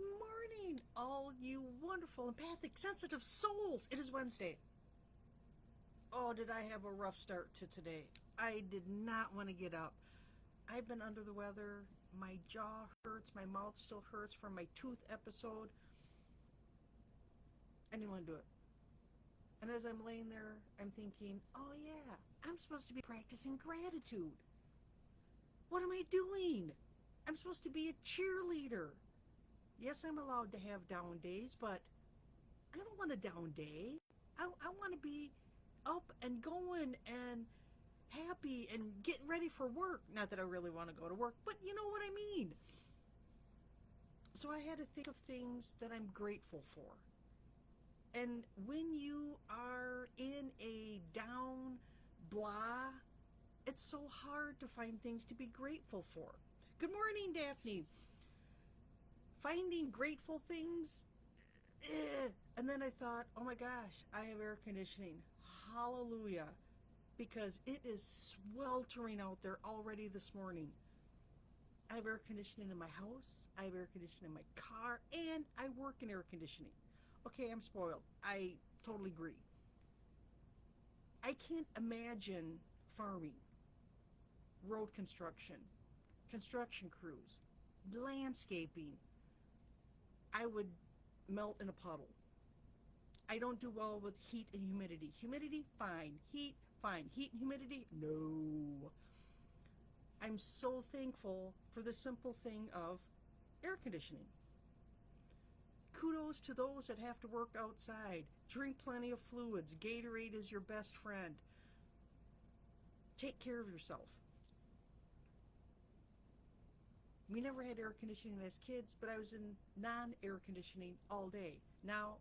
morning, all you wonderful, empathic, sensitive souls. It is Wednesday. Oh, did I have a rough start to today? I did not want to get up. I've been under the weather. My jaw hurts. My mouth still hurts from my tooth episode. I didn't want to do it. And as I'm laying there, I'm thinking, oh yeah, I'm supposed to be practicing gratitude. What am I doing? I'm supposed to be a cheerleader. Yes, I'm allowed to have down days, but I don't want a down day. I want to be up and going and happy and getting ready for work. Not that I really want to go to work, but you know what I mean. So I had to think of things that I'm grateful for. And when you are in a down blah, it's so hard to find things to be grateful for. Good morning, Daphne. Finding grateful things, and then I thought, oh my gosh, I have air conditioning. Hallelujah. Because it is sweltering out there already this morning. I have air conditioning in my house, I have air conditioning in my car, and I work in air conditioning. Okay, I'm spoiled. I totally agree. I can't imagine farming, road construction, construction crews, landscaping. I would melt in a puddle. I don't do well with heat and humidity. Humidity, fine. Heat, fine. Heat and humidity, no. I'm so thankful for the simple thing of air conditioning. Kudos to those that have to work outside. Drink plenty of fluids. Gatorade is your best friend. Take care of yourself. We never had air conditioning as kids, but I was in non-air conditioning all day. Now,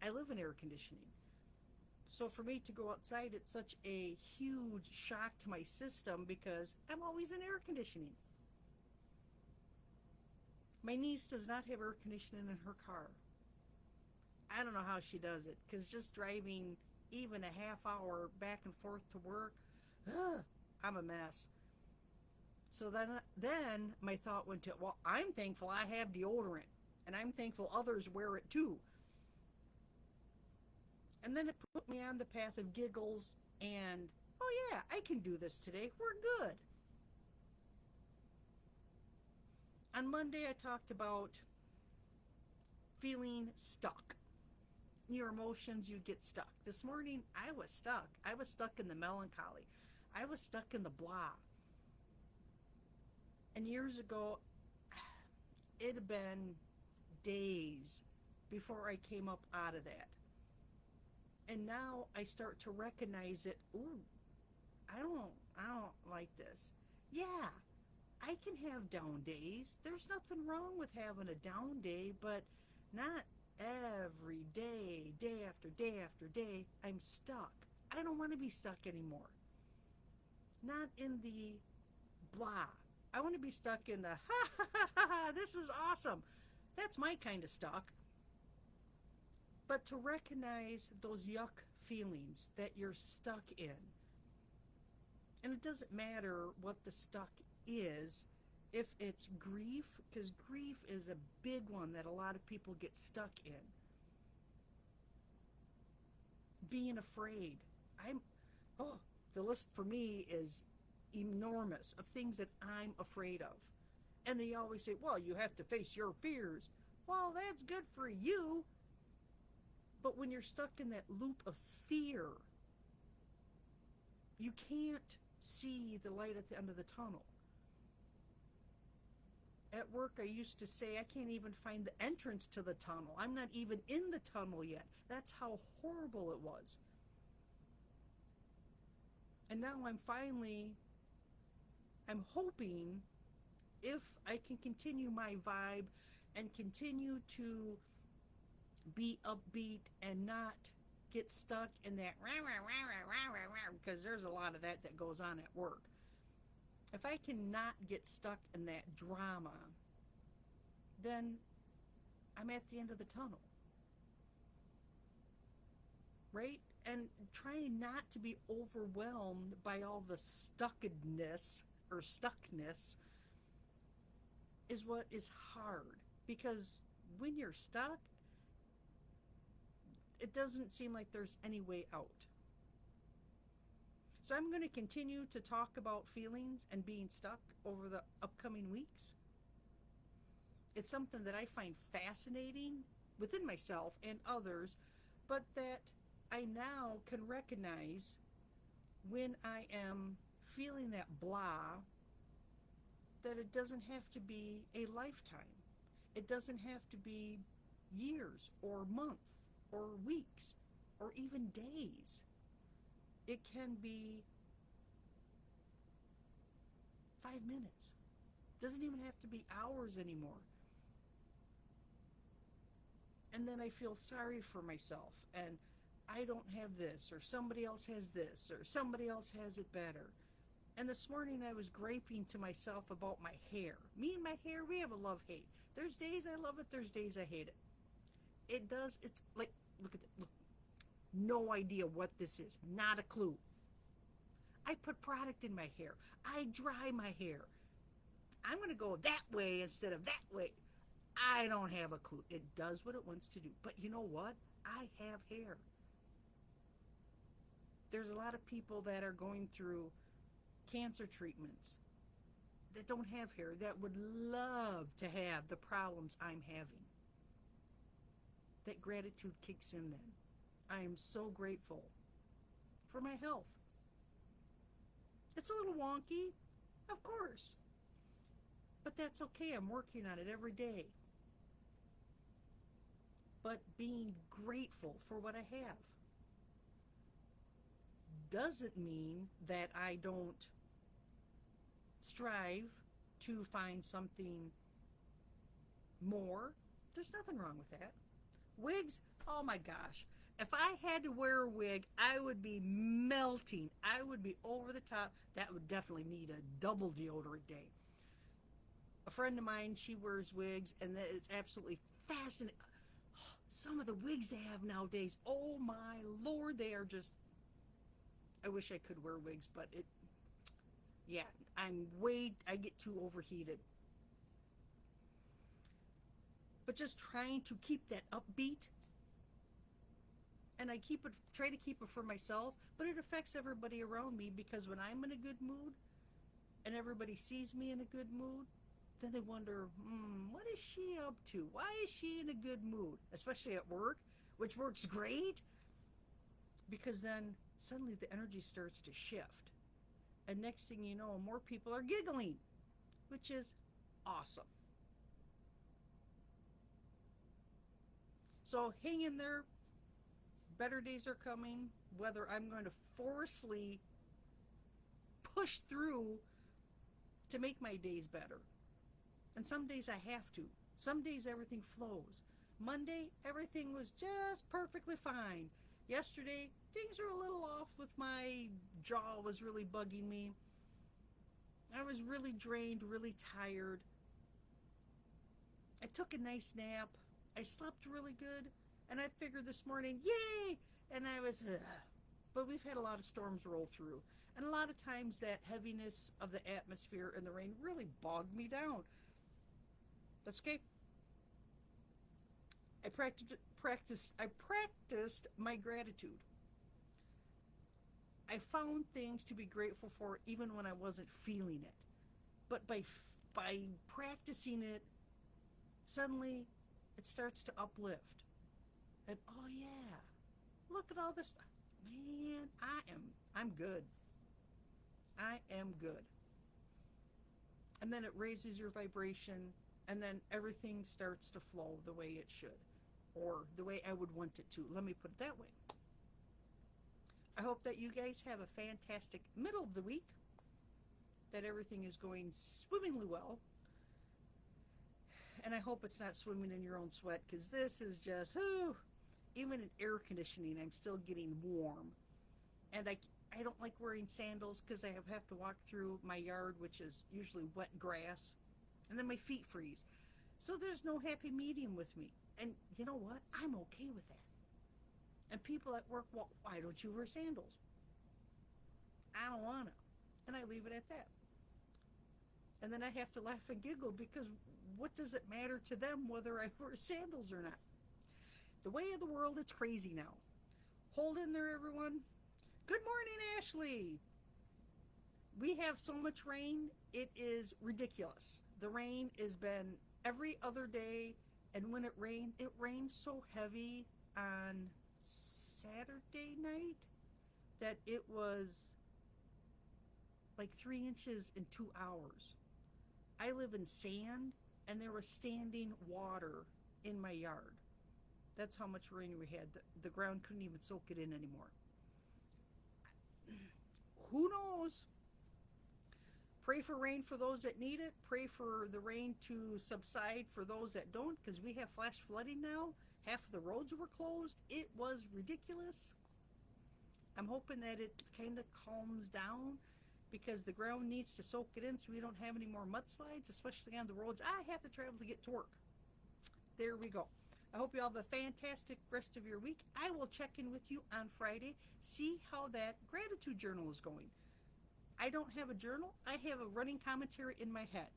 I live in air conditioning. So for me to go outside, it's such a huge shock to my system because I'm always in air conditioning. My niece does not have air conditioning in her car. I don't know how she does it, because just driving even a half hour back and forth to work, I'm a mess. So then my thought went to, well, I'm thankful I have deodorant, and I'm thankful others wear it too. And then it put me on the path of giggles and, oh yeah, I can do this today. We're good. On Monday, I talked about feeling stuck. Your emotions, you get stuck. This morning, I was stuck. I was stuck in the melancholy. I was stuck in the blah. And years ago, it had been days before I came up out of that. And now I start to recognize it. Ooh, I don't like this. Yeah, I can have down days. There's nothing wrong with having a down day, but not every day, day after day after day. I'm stuck. I don't want to be stuck anymore. Not in the blah. I want to be stuck in the ha ha ha ha, this is awesome. That's my kind of stuck. But to recognize those yuck feelings that you're stuck in. And it doesn't matter what the stuck is, if it's grief, because grief is a big one that a lot of people get stuck in. Being afraid. The list for me is enormous of things that I'm afraid of. And they always say, well, you have to face your fears. Well, that's good for you. But when you're stuck in that loop of fear, you can't see the light at the end of the tunnel. At work, I used to say, I can't even find the entrance to the tunnel. I'm not even in the tunnel yet. That's how horrible it was. And now I'm hoping, if I can continue my vibe and continue to be upbeat and not get stuck in that because there's a lot of that goes on at work. If I cannot get stuck in that drama, then I'm at the end of the tunnel. Right? And trying not to be overwhelmed by all the stuckness is what is hard. Because when you're stuck, it doesn't seem like there's any way out. So I'm going to continue to talk about feelings and being stuck over the upcoming weeks. It's something that I find fascinating within myself and others, but that I now can recognize when I am feeling that blah, that it doesn't have to be a lifetime. It doesn't have to be years or months or weeks or even days. It can be 5 minutes. It doesn't even have to be hours anymore. And then I feel sorry for myself, and I don't have this, or somebody else has this, or somebody else has it better. And this morning I was griping to myself about my hair. Me and my hair, we have a love-hate. There's days I love it, there's days I hate it. It's like, look at that, look. No idea what this is, not a clue. I put product in my hair. I dry my hair. I'm going to go that way instead of that way. I don't have a clue. It does what it wants to do. But you know what? I have hair. There's a lot of people that are going through cancer treatments that don't have hair, that would love to have the problems I'm having. That gratitude kicks in then. I am so grateful for my health. It's a little wonky, of course. But that's okay. I'm working on it every day. But being grateful for what I have doesn't mean that I don't strive to find something more. There's nothing wrong with that. Wigs, oh my gosh. If I had to wear a wig, I would be melting. I would be over the top. That would definitely need a double deodorant day. A friend of mine, she wears wigs, and that is absolutely fascinating. Some of the wigs they have nowadays, oh my Lord, they are just, I wish I could wear wigs, but I get too overheated. But just trying to keep that upbeat, and I try to keep it for myself, but it affects everybody around me, because when I'm in a good mood and everybody sees me in a good mood, then they wonder, what is she up to? Why is she in a good mood? Especially at work, which works great, because then suddenly the energy starts to shift. And next thing you know, more people are giggling, which is awesome. So hang in there. Better days are coming, whether I'm going to forcefully push through to make my days better. And some days I have to. Some days everything flows. Monday, everything was just perfectly fine. Yesterday, things were a little off with my jaw was really bugging me. I was really drained, really tired. I took a nice nap. I slept really good. And I figured this morning, yay! And I was, but we've had a lot of storms roll through. And a lot of times that heaviness of the atmosphere and the rain really bogged me down. That's okay. I practiced my gratitude. I found things to be grateful for even when I wasn't feeling it. But by practicing it, suddenly it starts to uplift. And oh yeah, look at all this stuff. Man, I'm good. I am good. And then it raises your vibration, and then everything starts to flow the way it should, or the way I would want it to. Let me put it that way. I hope that you guys have a fantastic middle of the week, that everything is going swimmingly well. And I hope it's not swimming in your own sweat, because this is just, even in air conditioning, I'm still getting warm. And I don't like wearing sandals, because I have to walk through my yard, which is usually wet grass, and then my feet freeze. So there's no happy medium with me. And you know what? I'm okay with that. And people at work, well, why don't you wear sandals? I don't want to. And I leave it at that. And then I have to laugh and giggle because what does it matter to them whether I wear sandals or not? The way of the world, it's crazy now. Hold in there, everyone. Good morning, Ashley. We have so much rain, it is ridiculous. The rain has been every other day, and when it rained so heavy on Saturday night that it was like 3 inches in 2 hours. I live in sand, and there was standing water in my yard. That's how much rain we had. The ground couldn't even soak it in anymore. Who knows? Pray for rain for those that need it. Pray for the rain to subside for those that don't, because we have flash flooding now. Half of the roads were closed. It was ridiculous. I'm hoping that it kind of calms down because the ground needs to soak it in so we don't have any more mudslides, especially on the roads I have to travel to get to work. There we go. I hope you all have a fantastic rest of your week. I will check in with you on Friday, see how that gratitude journal is going. I don't have a journal. I have a running commentary in my head.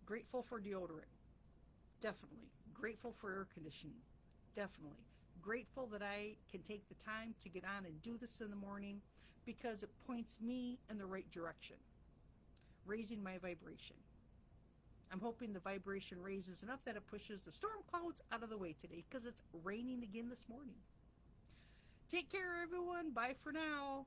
Grateful for deodorant. Definitely. Grateful for air conditioning. Definitely. Grateful that I can take the time to get on and do this in the morning because it points me in the right direction, raising my vibration. I'm hoping the vibration raises enough that it pushes the storm clouds out of the way today because it's raining again this morning. Take care, everyone. Bye for now.